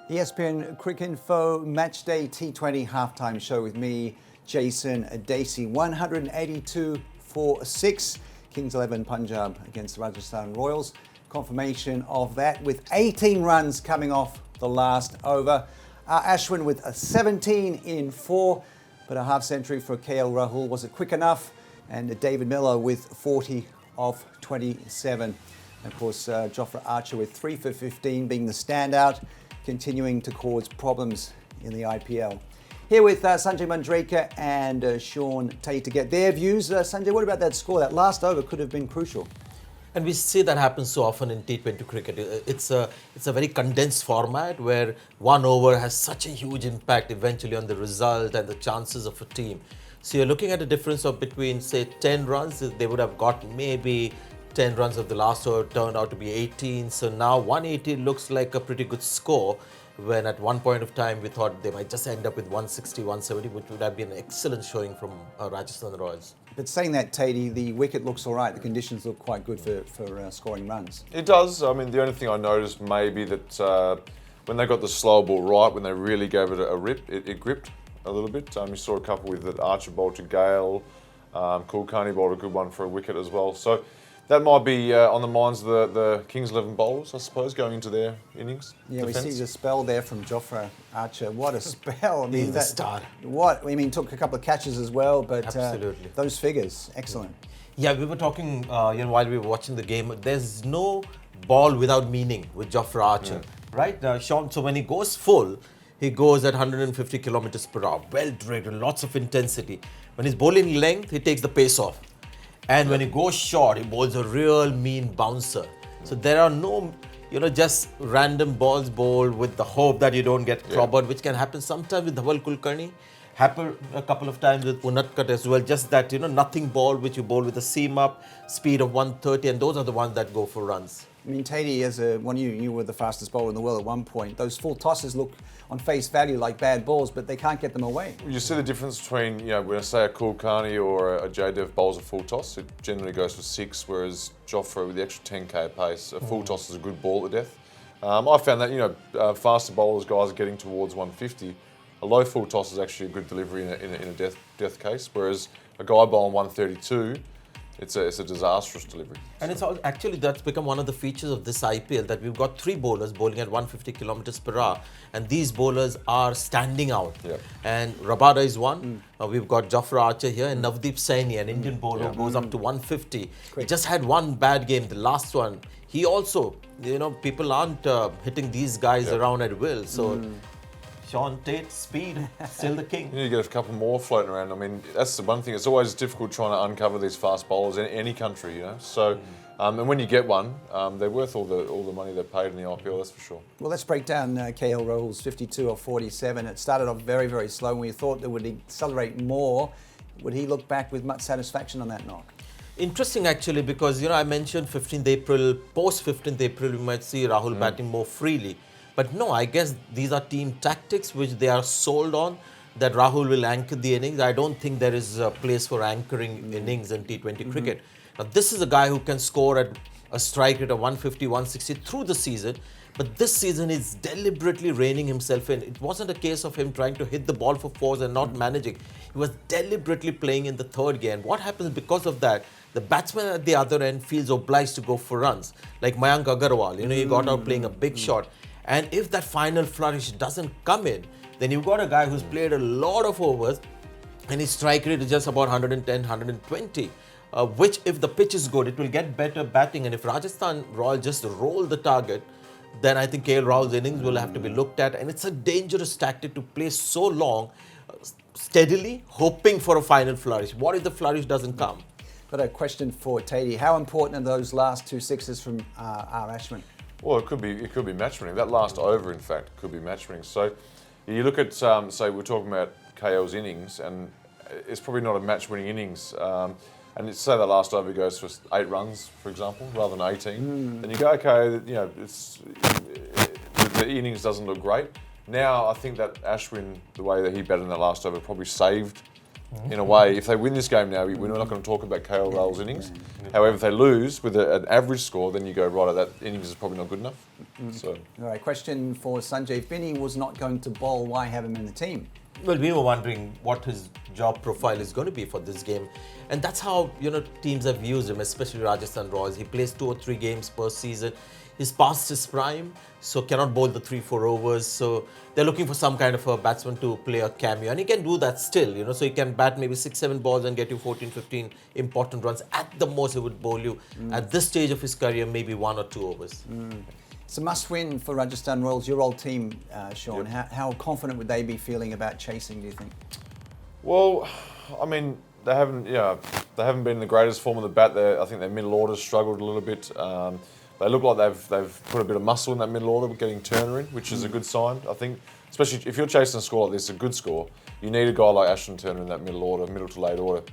ESPN Cricinfo Matchday T20 halftime show with me, Jason Dacey. 182 for 6. Kings 11 Punjab against the Rajasthan Royals. Confirmation of that with 18 runs coming off the last over. Ashwin with a 17 in 4, but a half century for KL Rahul. Was it quick enough? And David Miller with 40 of 27. And of course, Jofra Archer with 3 for 15 being the standout, continuing to cause problems in the IPL. Here with Sanjay Manjrekar and Shaun Tait to get their views. Sanjay, what about that score? That last over could have been crucial. And we see that happens so often in T20 cricket. It's a very condensed format where one over has such a huge impact eventually on the result and the chances of a team. So you're looking at a difference of between, say, 10 runs. They would have got maybe 10 runs of the last over, turned out to be 18. So now 180 looks like a pretty good score, when at one point of time we thought they might just end up with 160, 170, which would have been an excellent showing from Rajasthan Royals. But saying that, Tatey, the wicket looks all right. The conditions look quite good for scoring runs. It does. I mean, the only thing I noticed maybe that when they got the slow ball right, when they really gave it a rip, it gripped a little bit. You saw a couple with that Archer bowled to Gale, Kulkarni bowled a good one for a wicket as well. So that might be on the minds of the Kings 11 bowlers, I suppose, going into their innings. Yeah, defense. We see the spell there from Jofra Archer. What a spell! I mean, He's the star. What I mean, took a couple of catches as well, but Absolutely. Those figures, excellent. Yeah, we were talking while we were watching the game. There's no ball without meaning with Jofra Archer, right, Shaun? So when he goes full, he goes at 150 kilometers per hour, well driven, lots of intensity. When he's bowling length, he takes the pace off. And when he goes short, he bowls a real mean bouncer. So there are no, just random balls bowled with the hope that you don't get clobbered, which can happen sometimes with Dhawal Kulkarni. Happened a couple of times with Unadkat as well. Just that, nothing ball which you bowl with a seam up, speed of 130, and those are the ones that go for runs. I mean, Tatey, as you were the fastest bowler in the world at one point. Those full tosses look on face value like bad balls, but they can't get them away. You see the difference between, when I say a Kulkarni or a J-Dev bowls a full toss, it generally goes for 6, whereas Jofra with the extra 10k pace, a full toss is a good ball to death. I found that, faster bowlers, guys are getting towards 150. A low full toss is actually a good delivery in a death case, whereas a guy bowling 132, it's a disastrous delivery. And it's actually that's become one of the features of this IPL, that we've got 3 bowlers bowling at 150 kilometers per hour, and these bowlers are standing out. Yep. And Rabada is one. We've got Jofra Archer here, and Navdeep Saini, an Indian bowler, goes up to 150. He just had one bad game, the last one. He also, people aren't hitting these guys around at will. So. Shaun Tait, speed, still the king. You get a couple more floating around. I mean, that's the one thing. It's always difficult trying to uncover these fast bowlers in any country, So, and when you get one, they're worth all the money they've paid in the IPL. That's for sure. Well, let's break down KL Rahul's 52 of 47. It started off very, very slow. We thought it would accelerate more. Would he look back with much satisfaction on that knock? Interesting, actually, because I mentioned 15th April. Post 15th April, we might see Rahul batting more freely. But no, I guess these are team tactics which they are sold on, that Rahul will anchor the innings. I don't think there is a place for anchoring innings in T20 cricket. Now, this is a guy who can score at a strike rate of 150, 160 through the season. But this season he's deliberately reining himself in. It wasn't a case of him trying to hit the ball for 4s and not managing. He was deliberately playing in the third gear. And what happens because of that? The batsman at the other end feels obliged to go for runs. Like Mayank Agarwal, he got out playing a big shot. And if that final flourish doesn't come in, then you've got a guy who's played a lot of overs and his strike rate is just about 110, 120. Which, if the pitch is good, it will get better batting. And if Rajasthan Royals just roll the target, then I think KL Rahul's innings will have to be looked at. And it's a dangerous tactic to play so long, steadily, hoping for a final flourish. What if the flourish doesn't come? Got a question for Tatey. How important are those last 2 sixes from R. Ashwin? Well, it could be match winning. That last over, in fact, could be match winning. So you look at, say, we're talking about KL's innings, and it's probably not a match winning innings. And say the last over goes for 8 runs, for example, rather than 18. Then you go, okay, the innings doesn't look great. Now I think that Ashwin, the way that he batted in that last over, probably saved in a way. If they win this game now, we're not going to talk about KL Rahul's innings. However, if they lose with an average score, then you go, right, that innings is probably not good enough. So, All right, question for Sanjay. If Binny was not going to bowl, why have him in the team? Well, we were wondering what his job profile is going to be for this game. And that's how, teams have used him, especially Rajasthan Royals. He plays 2 or 3 games per season. He's past his prime, so cannot bowl the 3-4 overs. So they're looking for some kind of a batsman to play a cameo. And he can do that still, so he can bat maybe 6-7 balls and get you 14-15 important runs. At the most, he would bowl you, at this stage of his career, maybe 1 or 2 overs. It's a must-win for Rajasthan Royals, your old team, Shaun. Yep. How confident would they be feeling about chasing, do you think? well, I mean, they haven't been in the greatest form of the bat. I think their middle order struggled a little bit. They look like they've put a bit of muscle in that middle order, getting Turner in, which is a good sign. I think, especially if you're chasing a score like this, a good score, you need a guy like Ashton Turner in that middle order, middle to late order.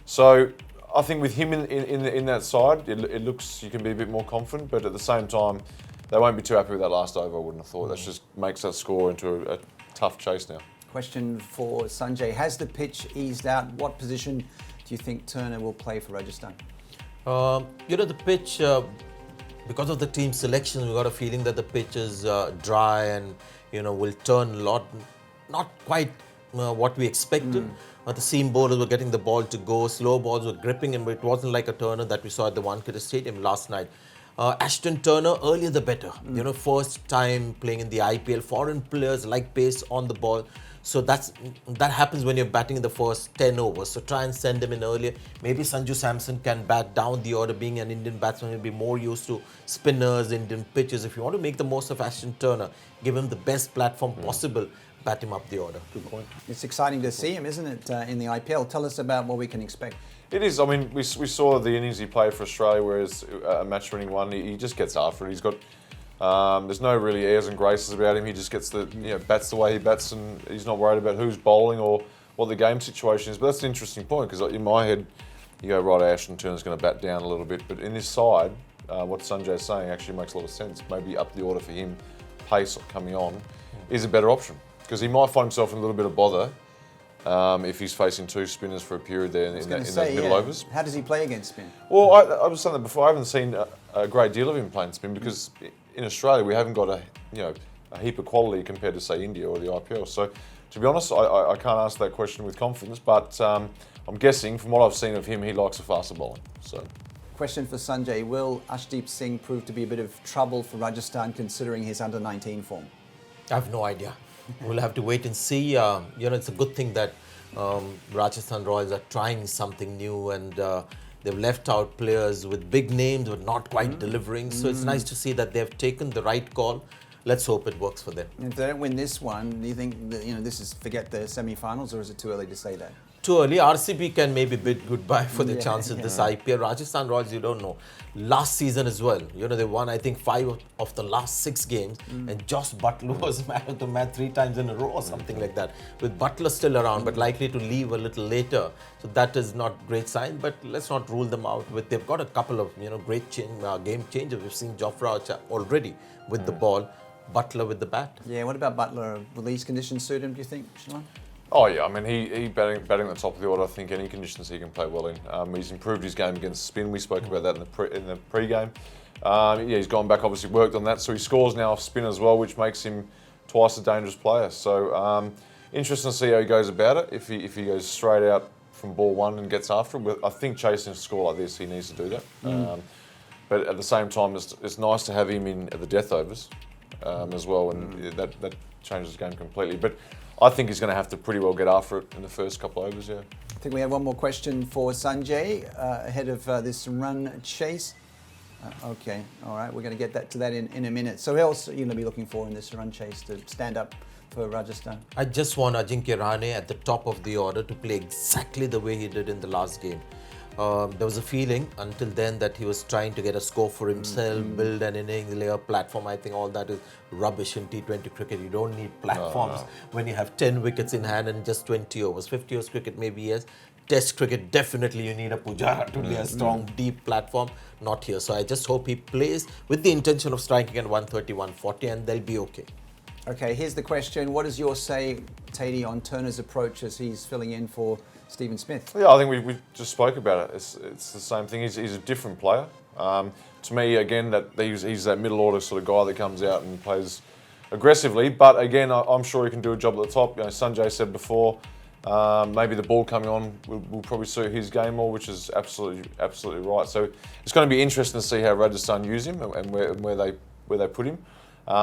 So I think with him in that side, it looks you can be a bit more confident. But at the same time, they won't be too happy with that last over. I wouldn't have thought. That just makes that score into a tough chase now. Question for Sanjay. Has the pitch eased out? What position do you think Turner will play for Rajasthan? The pitch, because of the team selection, we got a feeling that the pitch is dry and, will turn a lot, not quite what we expected. The seam bowlers were getting the ball to go, slow balls were gripping him, but it wasn't like a Turner that we saw at the Wankhede Stadium last night. Ashton Turner, earlier the better. First time playing in the IPL, foreign players like pace on the ball. So that happens when you're batting in the first 10 overs. So try and send him in earlier. Maybe Sanju Samson can bat down the order. Being an Indian batsman, he'll be more used to spinners, Indian pitches. If you want to make the most of Ashton Turner, give him the best platform possible, bat him up the order. Good point. It's exciting to see him, isn't it, in the IPL? Tell us about what we can expect. It is. I mean, we saw the innings he played for Australia, whereas a match-winning one, he just gets after it. He's got. There's no really airs and graces about him. He just gets bats the way he bats, and he's not worried about who's bowling or what the game situation is. But that's an interesting point because in my head, you go, right, Ashton Turner's going to bat down a little bit. But in this side, what Sanjay's saying actually makes a lot of sense. Maybe up the order for him, pace coming on, is a better option because he might find himself in a little bit of bother if he's facing 2 spinners for a period there in those middle overs. How does he play against spin? Well, I was saying that before. I haven't seen a great deal of him playing spin because in Australia we haven't got a heap of quality compared to say India or the IPL. So to be honest, I can't answer that question with confidence. But I'm guessing from what I've seen of him, he likes a faster bowling. So. Question for Sanjay. Will Ashdeep Singh prove to be a bit of trouble for Rajasthan considering his under-19 form? I have no idea. We'll have to wait and see. It's a good thing that Rajasthan Royals are trying something new and they've left out players with big names but not quite delivering. So it's nice to see that they've taken the right call. Let's hope it works for them. If they don't win this one, do you think that, this is forget the semi-finals, or is it too early to say that? Too early. RCB can maybe bid goodbye for their chances this IPL. Rajasthan Royals, you don't know. Last season as well, they won, I think, 5 of the last 6 games, and Josh Butler was man of the match 3 times in a row or something like that. With Butler still around, but likely to leave a little later. So that is not great sign, but let's not rule them out. They've got a couple of, great game changers. We've seen Jofra Archer already with the ball, Butler with the bat. Yeah, what about Butler? Will these conditions suit him, do you think, Shaun? Oh yeah, I mean he batting at the top of the order. I think any conditions he can play well in. He's improved his game against spin. We spoke about that in the pre-game. He's gone back, obviously worked on that, so he scores now off spin as well, which makes him twice a dangerous player. So interesting to see how he goes about it. If he goes straight out from ball 1 and gets after it, I think chasing a score like this, he needs to do that. But at the same time, it's nice to have him in at the death overs as well, and that changes the game completely. But I think he's going to have to pretty well get after it in the first couple of overs, yeah. I think we have one more question for Sanjay ahead of this run chase. Okay, all right, we're going to get to that in a minute. So who else are you going to be looking for in this run chase to stand up for Rajasthan? I just want Ajinkya Rahane at the top of the order to play exactly the way he did in the last game. There was a feeling until then that he was trying to get a score for himself, build an innings, lay a platform. I think all that is rubbish in T20 cricket. You don't need platforms when you have 10 wickets in hand and just 20 overs. 50 overs cricket maybe yes. Test cricket, definitely you need a Pujara to lay a strong, deep platform. Not here. So I just hope he plays with the intention of striking at 130, 140 and they'll be okay. Okay, here's the question. What is your say, Tatey, on Turner's approach as he's filling in for Stephen Smith? Yeah, I think we just spoke about it. It's the same thing. He's a different player. To me, again, that he's that middle order sort of guy that comes out and plays aggressively. But again, I'm sure he can do a job at the top. You know, Sanjay said before, maybe the ball coming on will probably suit his game more, which is absolutely right. So it's going to be interesting to see how Rajasthan use him and where they put him.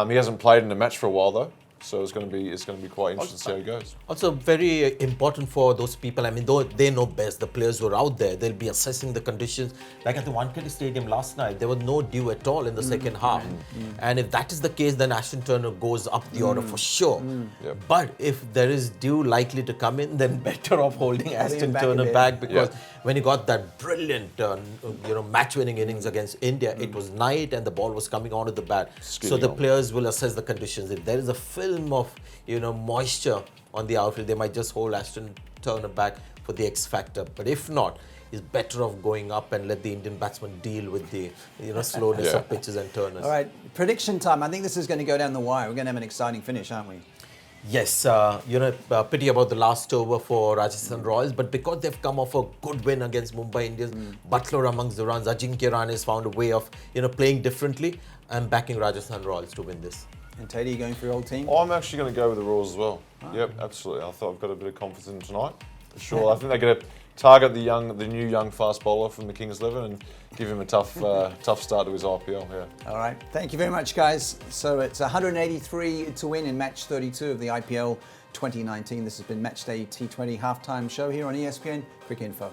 He hasn't played in a match for a while though. So it's going to be quite interesting to see how it goes. Also, very important for those people. I mean, though they know best, the players who are out there, they'll be assessing the conditions. Like at the Wankhede Stadium last night, there was no dew at all in the second half. And if that is the case, then Ashton Turner goes up the order for sure. Yep. But if there is dew likely to come in, then better off holding Ashton back Turner a bit. back, because when he got that brilliant, match-winning innings against India, it was night and the ball was coming onto the bat. So the players will assess the conditions. If there is a film of moisture on the outfield, they might just hold Ashton Turner back for the X factor. But if not, it's better off going up and let the Indian batsman deal with the slowness of pitches and turners. All right, prediction time. I think this is going to go down the wire. We're going to have an exciting finish, aren't we? Yes, pity about the last over for Rajasthan Royals, but because they've come off a good win against Mumbai Indians, Butler amongst the runs, Ajinkya Rahane has found a way of playing differently. I'm backing Rajasthan Royals to win this. And Tatey, you going for your old team? I'm actually going to go with the Royals as well. Yep, absolutely. I thought I've got a bit of confidence in them tonight. For sure. I think they're going to target the new young fast bowler from the Kings 11 and give him a tough start to his IPL. Yeah. All right. Thank you very much, guys. So it's 183 to win in match 32 of the IPL 2019. This has been Matchday T20 halftime show here on ESPN Cricinfo.